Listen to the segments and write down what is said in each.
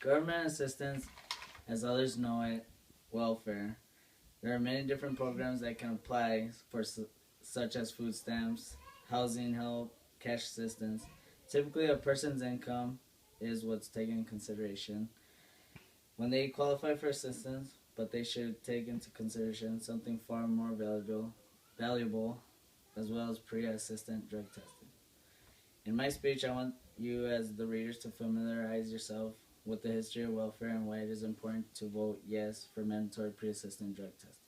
Government assistance, as others know it, welfare. There are many different programs that can apply for such as food stamps, housing help, cash assistance. Typically, a person's income is what's taken in consideration when they qualify for assistance, but they should take into consideration something far more valuable as well as pre-assistant drug testing. In my speech, I want you as the readers to familiarize yourself with the history of welfare and why it is important to vote yes for mandatory pre-assistant drug testing.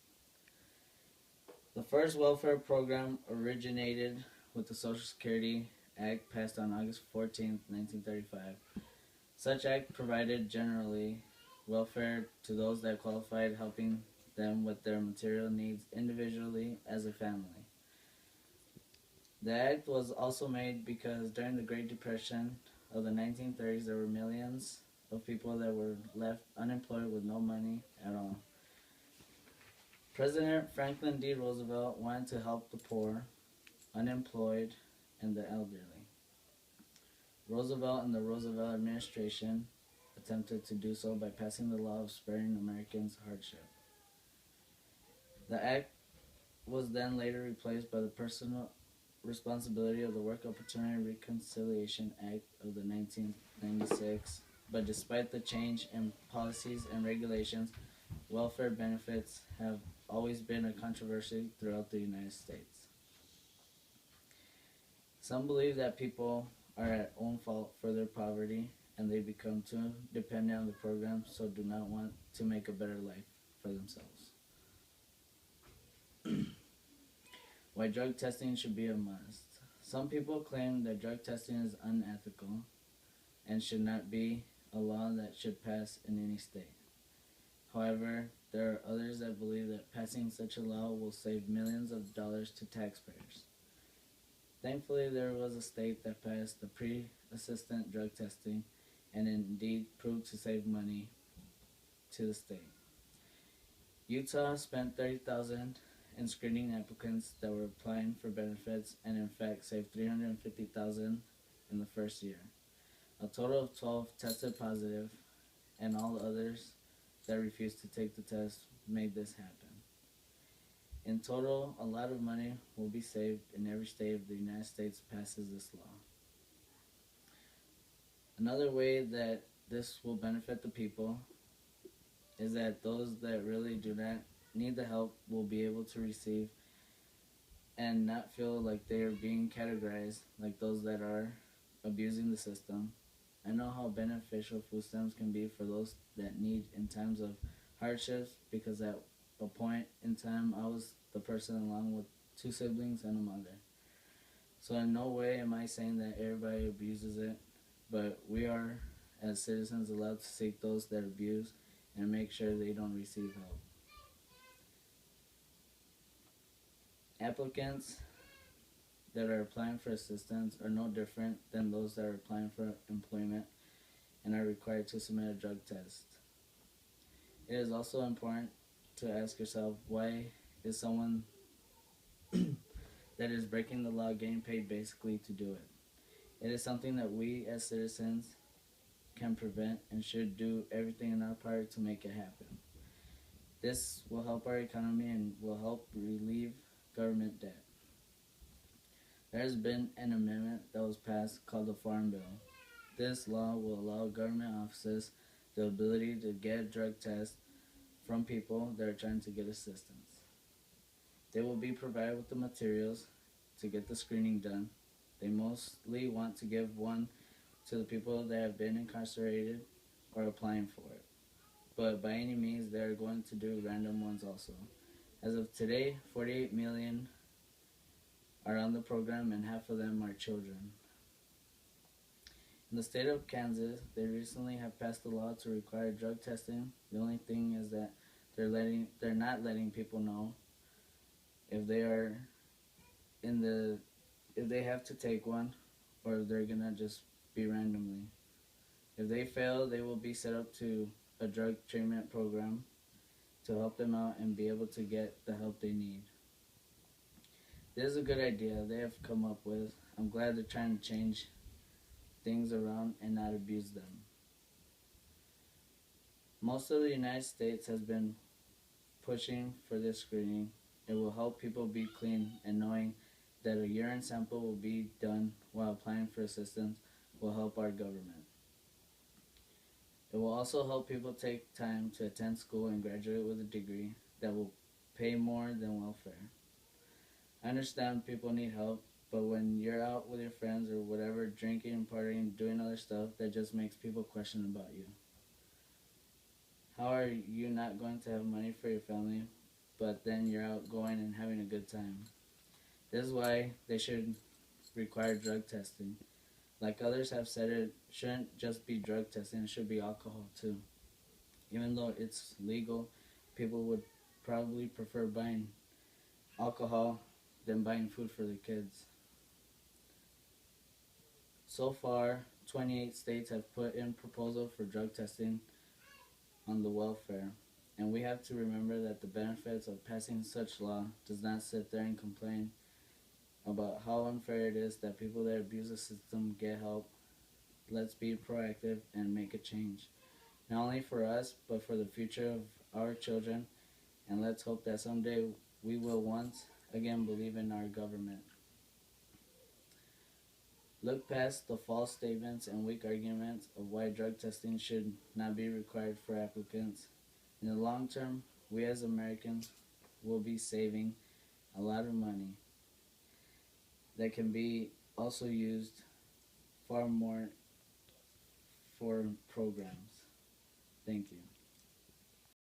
The first welfare program originated with the Social Security Act passed on August 14, 1935. Such act provided generally welfare to those that qualified, helping them with their material needs individually as a family. The act was also made because during the Great Depression of the 1930s, there were millions of people that were left unemployed with no money at all. President Franklin D. Roosevelt wanted to help the poor, unemployed, and the elderly. Roosevelt and the Roosevelt administration attempted to do so by passing the law of sparing Americans hardship. The act was then later replaced by the Personal Responsibility of the Work Opportunity Reconciliation Act of the 1996, but despite the change in policies and regulations, welfare benefits have always been a controversy throughout the United States. Some believe that people are at own fault for their poverty and they become too dependent on the program, so do not want to make a better life for themselves. Why drug testing should be a must. Some people claim that drug testing is unethical and should not be a law that should pass in any state. However, there are others that believe that passing such a law will save millions of dollars to taxpayers. Thankfully, there was a state that passed the pre-assistant drug testing and indeed proved to save money to the state. Utah spent $30,000 in screening applicants that were applying for benefits and in fact saved $350,000 in the first year. A total of 12 tested positive, and all others that refused to take the test made this happen. In total, a lot of money will be saved in every state if the United States passes this law. Another way that this will benefit the people is that those that really do not need the help will be able to receive and not feel like they are being categorized like those that are abusing the system. I know how beneficial food stamps can be for those that need in times of hardships, because at a point in time I was the person along with 2 siblings and a mother. So in no way am I saying that everybody abuses it, but we are as citizens allowed to seek those that abuse and make sure they don't receive help. Applicants that are applying for assistance are no different than those that are applying for employment and are required to submit a drug test. It is also important to ask yourself, why is someone that is breaking the law getting paid basically to do it? It is something that we as citizens can prevent and should do everything in our power to make it happen. This will help our economy and will help relieve government debt. There has been an amendment that was passed called the Farm Bill. This law will allow government offices the ability to get drug tests from people that are trying to get assistance. They will be provided with the materials to get the screening done. They mostly want to give one to the people that have been incarcerated or applying for it. But by any means, they are going to do random ones also. As of today, 48 million are on the program and half of them are children. In the state of Kansas, they recently have passed a law to require drug testing. The only thing is that they're not letting people know if they are if they have to take one or if they're gonna just be randomly. If they fail, they will be set up to a drug treatment program to help them out and be able to get the help they need. This is a good idea they have come up with. I'm glad they're trying to change things around and not abuse them. Most of the United States has been pushing for this screening. It will help people be clean, and knowing that a urine sample will be done while applying for assistance will help our government. It will also help people take time to attend school and graduate with a degree that will pay more than welfare. I understand people need help, but when you're out with your friends or whatever, drinking and partying, doing other stuff, that just makes people question about you. How are you not going to have money for your family, but then you're out going and having a good time? This is why they should require drug testing. Like others have said, it shouldn't just be drug testing, it should be alcohol too. Even though it's legal, people would probably prefer buying alcohol than buying food for their kids. So far, 28 states have put in proposal for drug testing on the welfare, and we have to remember that the benefits of passing such law does not sit there and complain about how unfair it is that people that abuse the system get help. Let's be proactive and make a change, not only for us, but for the future of our children, and let's hope that someday we will once again believe in our government. Look past the false statements and weak arguments of why drug testing should not be required for applicants. In the long term, we as Americans will be saving a lot of money that can be also used far more for programs. Thank you.